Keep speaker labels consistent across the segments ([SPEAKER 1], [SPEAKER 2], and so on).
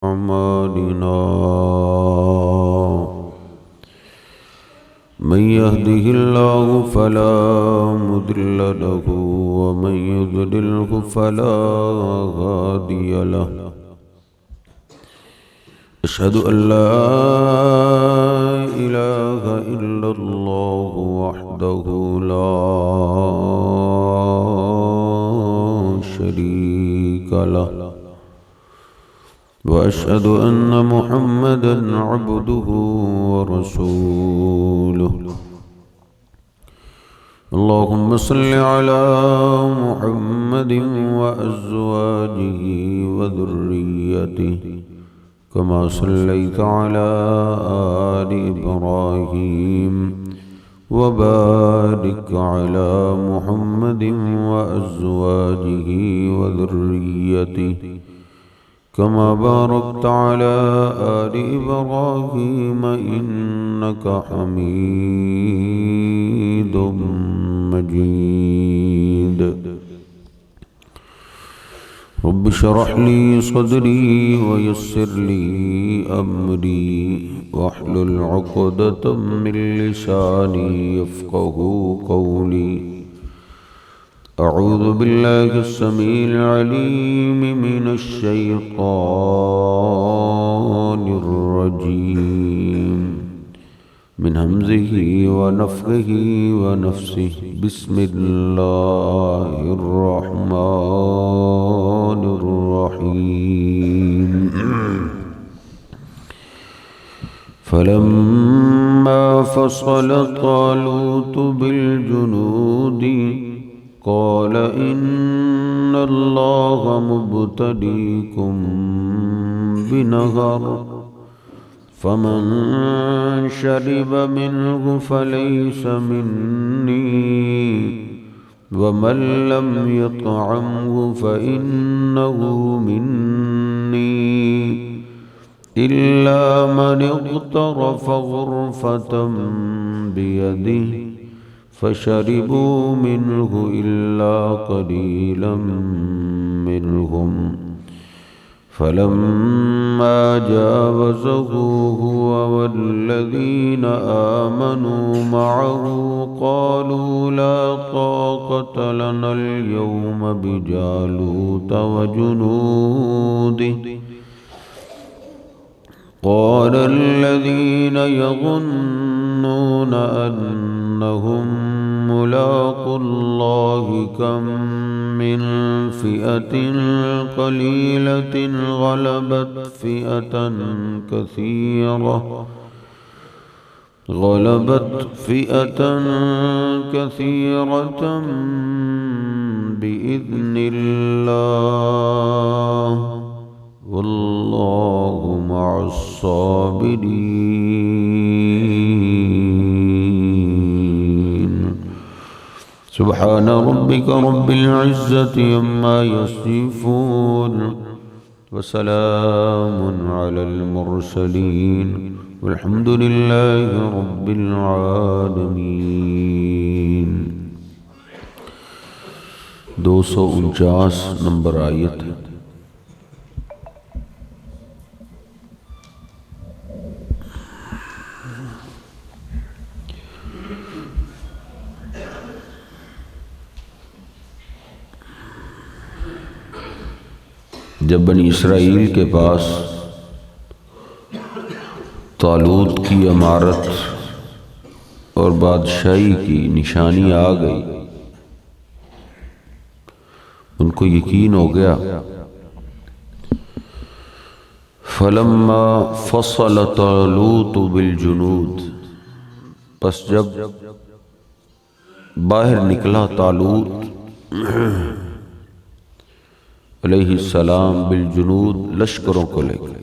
[SPEAKER 1] أعمالنا من يهده الله فلا مضل له ومن يضلله فلا هادي له أشهد أن لا إله إلا الله وحده لا شريك له وأشهد أن محمدًا عبده ورسوله اللهم صل على محمد وأزواجه وذريته كما صليت على آل إبراهيم وبارك على محمد وأزواجه وذريته كما باركت على آل إبراهيم إنك حميد مجيد رب اشرح لي صدري ويسر لي أمري واحلل عقدة من لساني يفقهوا قولي أعوذ بالله السميع العليم من الشيطان الرجيم من همزه ونفخه ونفسه بسم الله الرحمن الرحيم فلما فصل طالوت بالجنود قال إن الله مبتليكم بنهر فمن شرب منه فليس مني ومن لم يطعمه فإنه مني إلا من اغترف غرفة بيده فشربوا منه إلا قليلا منهم فلما جاوزه هو والذين آمنوا معه قالوا لا طاقة لنا اليوم بجالوت وجنوده قال الذين يظنون أنهم ملاقو الله كم من فئة قليلة غلبت فئة كثيرة بإذن الله والله مع الصابرين سبحان ربك رب العزة عما يصفون وسلام على المرسلين والحمد لله رب العالمين 249 نمبر آیت جب بنی اسرائیل کے پاس طالوت کی امارت اور بادشاہی کی نشانی آ گئی ان کو یقین ہو گیا فلما فصل طالوت بالجنود پس جب باہر نکلا طالوت علیہ السلام بالجنود لشکروں کو لے کر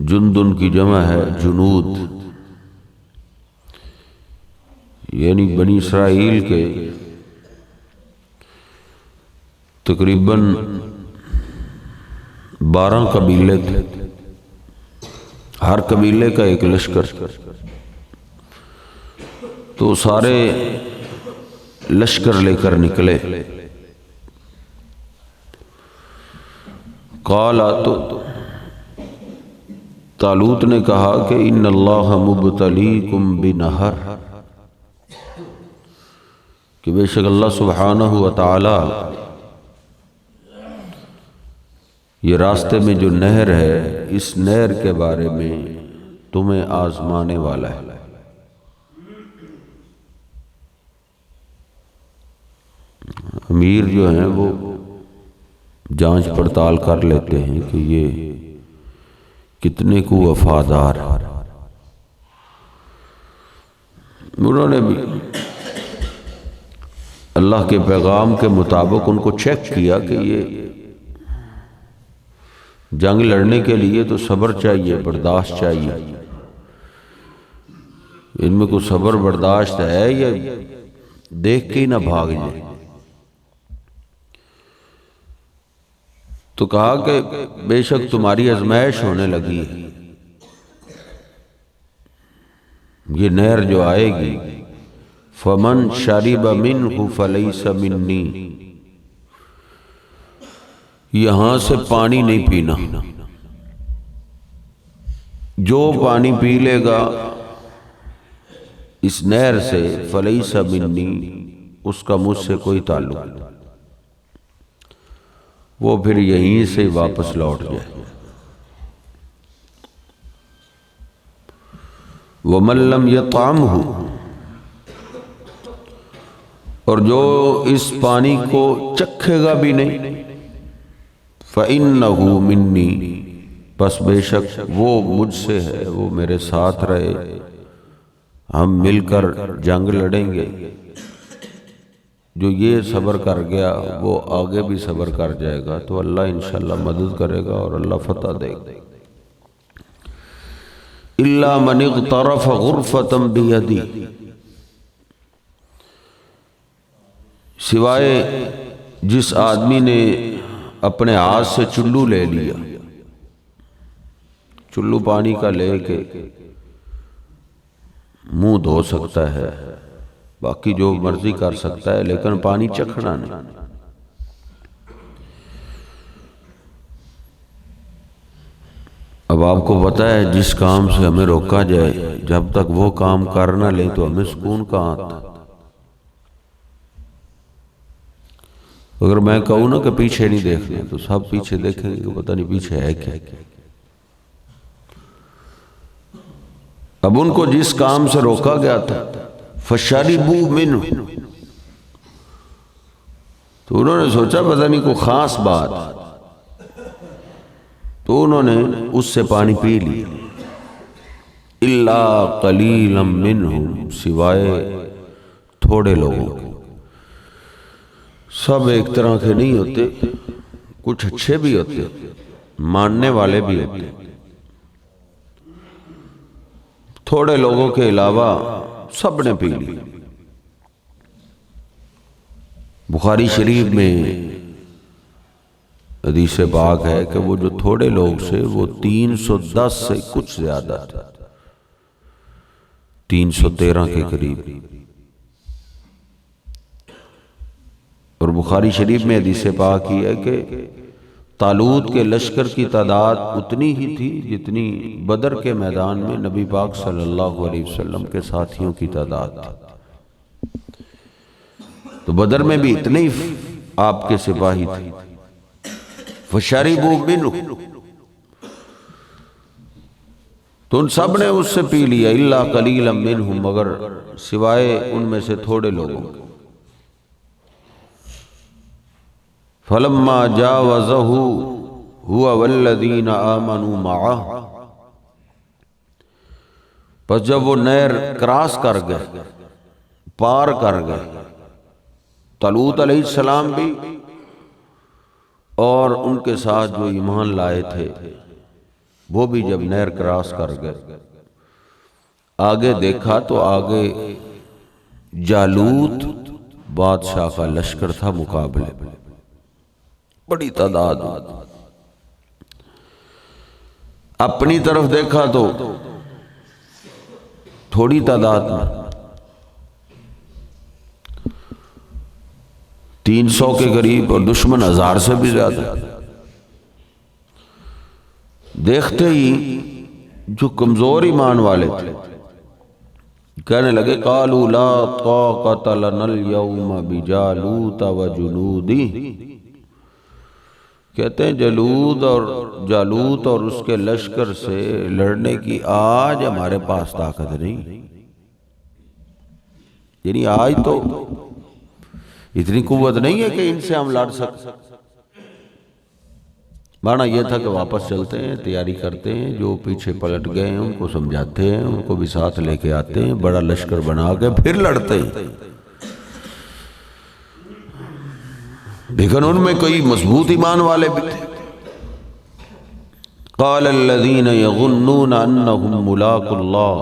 [SPEAKER 1] جندن کی جمع ہے جنود یعنی بنی اسرائیل کے تقریباً 12 قبیلے تھے ہر قبیلے کا ایک لشکر تو سارے لشکر لے کر نکلے قال تو طالوت نے کہا کہ ان اللہ مبتلیکم بنہر، کہ بے شک اللہ سبحانہ و تعالی یہ راستے میں جو نہر ہے اس نہر کے بارے میں تمہیں آزمانے والا ہے۔ امیر جو ہیں وہ جانچ پڑتال کر لیتے ہیں کہ یہ کتنے کو وفادار، انہوں نے بھی اللہ کے پیغام کے مطابق ان کو چیک کیا کہ یہ جنگ لڑنے کے لیے تو صبر چاہیے، برداشت چاہیے، ان میں کوئی صبر برداشت ہے یا دیکھ کے ہی نہ بھاگ جائے۔ تو کہا کہ بے شک تمہاری آزمائش ہونے لگی ہے، یہ نہر جو آئے گی، فمن شرب منہ فلیس منی، یہاں سے پانی نہیں پینا، جو پانی پی لے گا اس نہر سے فلیس منی، اس کا مجھ سے کوئی تعلق نہیں، وہ پھر یہیں سے واپس لوٹ جائے۔ وَمَن لَّمْ يَطْعَمْهُ، اور جو اس پانی کو چکھے گا بھی نہیں، فَإِنَّهُ مِنِّي، بس بے شک وہ مجھ سے ہے، وہ میرے ساتھ رہے، ہم مل کر جنگ لڑیں گے، جو یہ صبر کر گیا وہ آگے بھی صبر کر جائے گا تو اللہ انشاءاللہ مدد کرے گا اور اللہ فتح دے گا۔ إِلَّا مَنِ اغْتَرَفَ غُرْفَةً بِيَدِهِ، سوائے جس آدمی نے اپنے ہاتھ سے چلو لے لیا، چلو پانی کا لے کے منہ دھو سکتا ہے، باقی جو مرضی کر سکتا ہے، لیکن پانی چکھنا نہیں۔ اب آپ کو پتہ ہے جس کام سے ہمیں روکا جائے، جب تک وہ کام کر نہ لیں تو ہمیں سکون کہاں آتا۔ اگر میں کہوں نا کہ پیچھے نہیں دیکھنا تو سب پیچھے دیکھیں گے کہ پتہ نہیں پیچھے ہے کیا۔ اب ان کو جس کام سے روکا گیا تھا فَشَرِبُوا مِنْهُ، تو انہوں نے سوچا پتہ نہیں کوئی خاص بات، تو انہوں نے اس سے پانی پی لیا۔ إِلَّا قَلِيلًا مِّنْهُمْ، سوائے تھوڑے لوگوں کے، سب ایک طرح کے نہیں ہوتے، کچھ اچھے بھی ہوتے، ماننے والے بھی ہوتے، تھوڑے لوگوں کے علاوہ سب نے پی لی۔ بخاری شریف میں حدیث پاک ہے کہ وہ جو تھوڑے لوگ سے وہ 310 سے کچھ زیادہ تھے، 313 کے قریب۔ اور بخاری شریف میں حدیث پاک کی ہے کہ طالوت کے لشکر کی تعداد اتنی ہی تھی جتنی بدر کے میدان میں نبی پاک صلی اللہ علیہ وسلم کے ساتھیوں کی تعداد تھی، تو بدر میں بھی اتنے ہی آپ کے سپاہی تھے۔ فَشَرِبُوا مِنْهُ، تو ان سب نے اس سے پی لیا، إِلَّا قَلِيلًا مِّنْهُمْ، مگر سوائے ان میں سے تھوڑے لوگوں کے۔ فَلَمَّا جَاوَزَهُ هُوَ وَالَّذِينَ آمَنُوا مَعَهُ، پس جب وہ نہر کراس کر گئے، پار کر گئے، طالوت علیہ السلام بھی اور ان کے ساتھ جو ایمان لائے تھے وہ بھی جب نہر کراس کر گئے، آگے دیکھا تو آگے جالوت بادشاہ کا لشکر تھا مقابلے، بڑی تعداد۔ اپنی طرف دیکھا تو تھوڑی تعداد میں 300 کے قریب، اور دشمن 1000 سے بھی زیادہ۔ دیکھتے ہی جو کمزور ایمان والے تھے کہنے لگے قالوا لا طاقت لنا اليوم بجالوت وجنودہ، کہتے ہیں جالوت اور اس کے لشکر سے لڑنے کی آج ہمارے پاس طاقت نہیں، یعنی آج تو اتنی قوت نہیں ہے کہ ان سے ہم لڑ سکیں۔ مانا یہ تھا کہ واپس چلتے ہیں، تیاری کرتے ہیں، جو پیچھے پلٹ گئے ہیں ان کو سمجھاتے ہیں، ان کو بھی ساتھ لے کے آتے ہیں، بڑا لشکر بنا کے پھر لڑتے ہیں۔ لیکن ان میں کوئی مضبوط ایمان والے بھی تھے۔ قال الذین یظنون انہم ملاقو اللہ،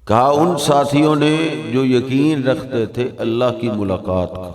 [SPEAKER 1] کہا ان ساتھیوں نے جو یقین رکھتے تھے اللہ کی ملاقات کا،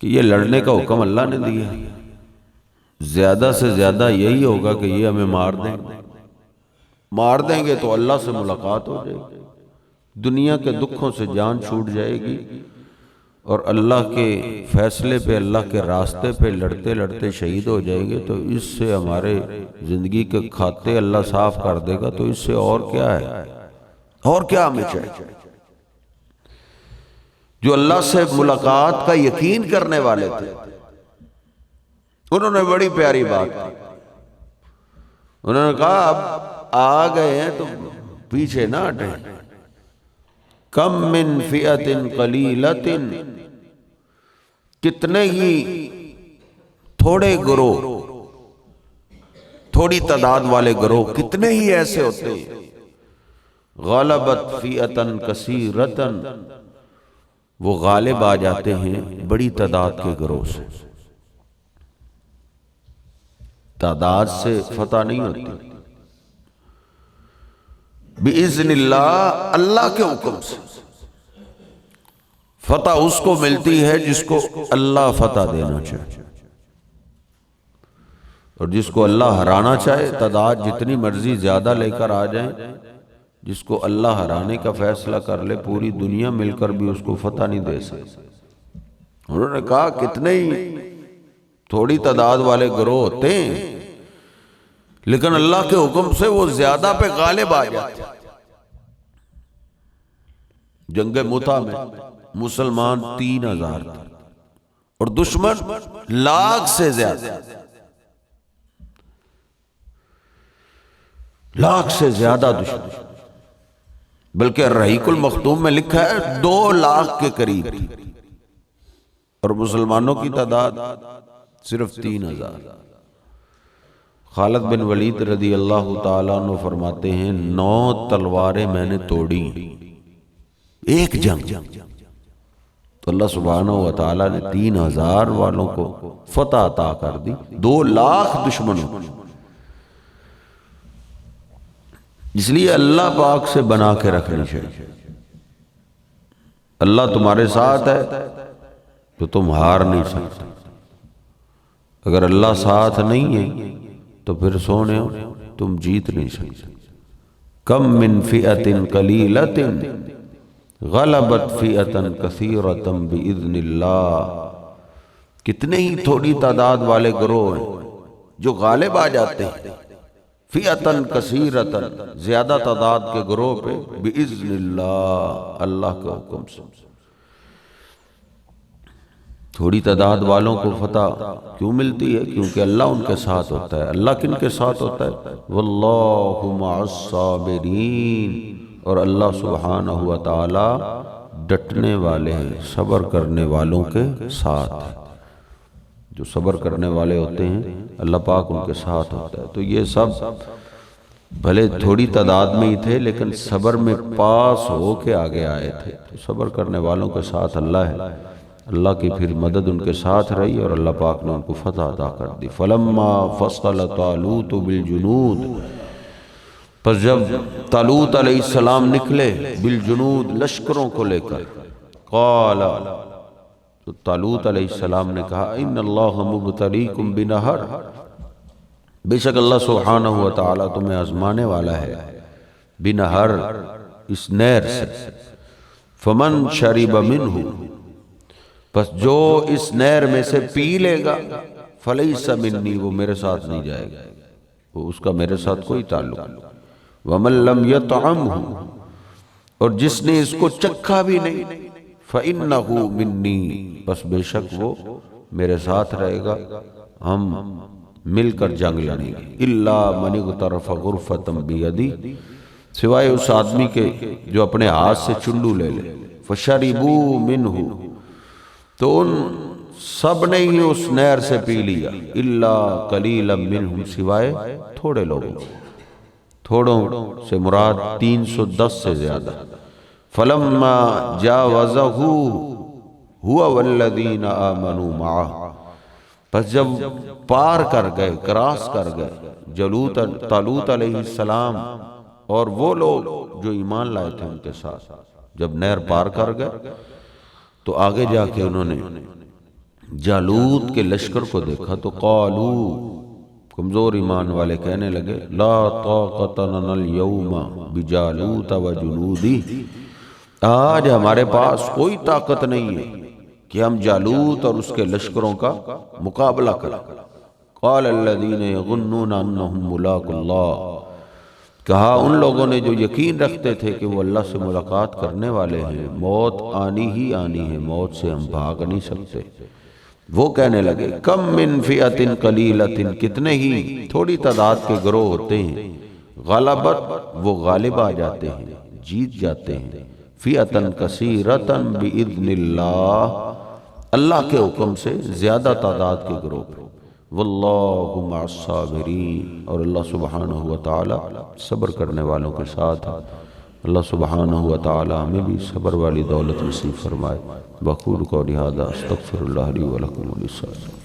[SPEAKER 1] کہ یہ لڑنے کا حکم اللہ نے دیا، زیادہ سے زیادہ یہی ہوگا کہ یہ ہمیں مار دیں گے تو اللہ سے ملاقات ہو جائے گی، دنیا کے دکھوں سے جان چھوٹ جائے گی، اور اللہ کے فیصلے پہ، اللہ کے راستے پہ لڑتے لڑتے شہید ہو جائیں گے، تو اس سے ہمارے زندگی کے کھاتے اللہ صاف کر دے گا، تو اس سے اور کیا ہے، اور کیا ہمیں چاہیے۔ جو اللہ سے ملاقات کا یقین کرنے والے تھے انہوں نے بڑی پیاری بات کی، انہوں نے کہا اب آ گئے ہیں تو پیچھے نہ ہٹیں، کم من فئۃ قلیلۃ، کتنے ہی تھوڑے گروہ، تھوڑی تعداد والے گروہ کتنے ہی ایسے ہوتے ہیں، غلبت فئۃ کثیرۃ، وہ غالب آ جاتے ہیں بڑی تعداد کے گروہ سے۔ تعداد سے فتح نہیں ہوتی، بِإِذْنِ اللہ، اللہ کے حکم سے فتح اس کو ملتی ہے جس کو اللہ فتح دینا چاہے، اور جس کو اللہ ہرانا چاہے تعداد جتنی مرضی زیادہ لے کر آ جائیں، جس کو اللہ ہرانے کا فیصلہ کر لے پوری دنیا مل کر بھی اس کو فتح نہیں دے سکتی۔ انہوں نے کہا کتنے ہی تھوڑی تعداد والے گروہ ہوتے ہیں لیکن اللہ کے حکم سے وہ زیادہ پہ غالب آ جاتے۔ جنگ مؤتہ میں مسلمان 3000 تھے اور دشمن 1,00,000 سے زیادہ، 1,00,000 سے زیادہ دشمن، بلکہ رحیق المختوم میں لکھا ہے 2,00,000 کے قریب تھی، اور مسلمانوں کی تعداد صرف 3,000۔ خالد بن ولید رضی اللہ تعالیٰ عنہ فرماتے ہیں 9 تلواریں میں نے توڑی ایک جنگ، تو اللہ سبحانہ وتعالیٰ نے 3,000 والوں کو فتح عطا کر دی 2,00,000 دشمنوں۔ اس لیے اللہ پاک سے بنا کے رکھنی چاہیے، اللہ تمہارے ساتھ ہے تو تم ہار نہیں سکتے، اگر اللہ ساتھ نہیں ہے تو پھر سونے تم جیت نہیں سکتے۔ کم من فئۃ قلیلۃ غلبت فئۃ کثیرۃ بإذن اللہ، کتنے ہی تھوڑی تعداد والے گروہ ہیں جو غالب آ جاتے ہیں، فئۃ کثیرۃ، زیادہ تعداد کے گروہ پہ، بإذن اللہ، اللہ کے حکم سے۔ تھوڑی تعداد والوں کو فتح کیوں ملتی ہے؟ کیونکہ اللہ ان کے ساتھ ہوتا ہے۔ اللہ کن کے ساتھ ہوتا ہے؟ واللہ مع الصابرین، اور اللہ سبحانہ و تعالی ڈٹنے والے ہیں، صبر کرنے والوں کے ساتھ ہے۔ جو صبر کرنے والے ہوتے ہیں اللہ پاک ان کے ساتھ ہوتا ہے۔ تو یہ سب بھلے تھوڑی تعداد میں ہی تھے لیکن صبر میں پاس ہو کے آگے آئے تھے، تو صبر کرنے والوں کے ساتھ اللہ ہے، اللہ کی پھر مدد ان کے ساتھ رہی اور اللہ پاک نے ان کو فتح عطا کر دی۔ فلما فصل طالوت بالجنود، پس جب طالوت علیہ السلام نکلے بالجنود، لشکروں کو لے کر، قال، تو طالوت علیہ السلام نے کہا ان اللہ مبتلیکم بنہر، بے شک اللہ سبحانہ و تعالی تمہیں آزمانے والا ہے، بنہر، اس نہر سے، فمن شرب منہ، پس جو اس نہر میں سے پی لے گا، فلیس منی، وہ میرے ساتھ نہیں جائے گا، وہ اس کا میرے ساتھ کوئی تعلق نہیں۔ ومن لم یطعمہ، اور جس نے اس کو چکھا بھی نہیں، فإنہ منی، بس بے شک وہ میرے ساتھ رہے گا، ہم مل کر جنگ لڑیں گے۔ الا من اغترف غرفۃ بیدی، سوائے اس آدمی کے جو اپنے ہاتھ سے چلو لے لے، فشربوا منہ، تو ان سب نے ہی اس نہر سے پی لیا، الا قلیلا منہم، سوائے تھوڑے لوگوں، تھوڑوں سے مراد 310 سے زیادہ۔ فلما جاوزہ ہوا والذین آمنوا معہ، پس جب پار کر گئے، کراس کر گئے طالوت علیہ السلام اور وہ لوگ جو ایمان لائے تھے ان کے ساتھ، جب نہر پار کر گئے تو آگے جا کے انہوں نے جالوت کے لشکر کو دیکھا تو قالو، کمزور ایمان والے کہنے لگے، لا طاقت لنا اليوم بجالوت وجنودہ، آج ہمارے پاس کوئی طاقت نہیں ہے کہ ہم جالوت اور اس کے لشکروں کا مقابلہ کریں۔ قال الذین یظنون انہم ملاقو اللہ، کہا ان لوگوں نے جو یقین رکھتے تھے کہ وہ اللہ سے ملاقات کرنے والے ہیں، موت آنی ہی آنی ہے، موت سے ہم بھاگ نہیں سکتے، وہ کہنے لگے، کم من فئۃ قلیلۃ، کتنے ہی تھوڑی تعداد کے گروہ ہوتے ہیں، غلبت، وہ غالب آ جاتے ہیں، جیت جاتے ہیں، فئۃ کثیرۃ باذن اللہ، اللہ کے حکم سے زیادہ تعداد کے گروہ، واللہ مع الصابرین، اور اللہ سبحانہ و تعالی صبر کرنے والوں کے ساتھ ہے۔ اللہ سبحانہ و تعالی ہمیں بھی صبر والی دولت نصیب فرمائے۔ بقول قولی ھذا استغفر اللہ لی ولکم وللسائرین۔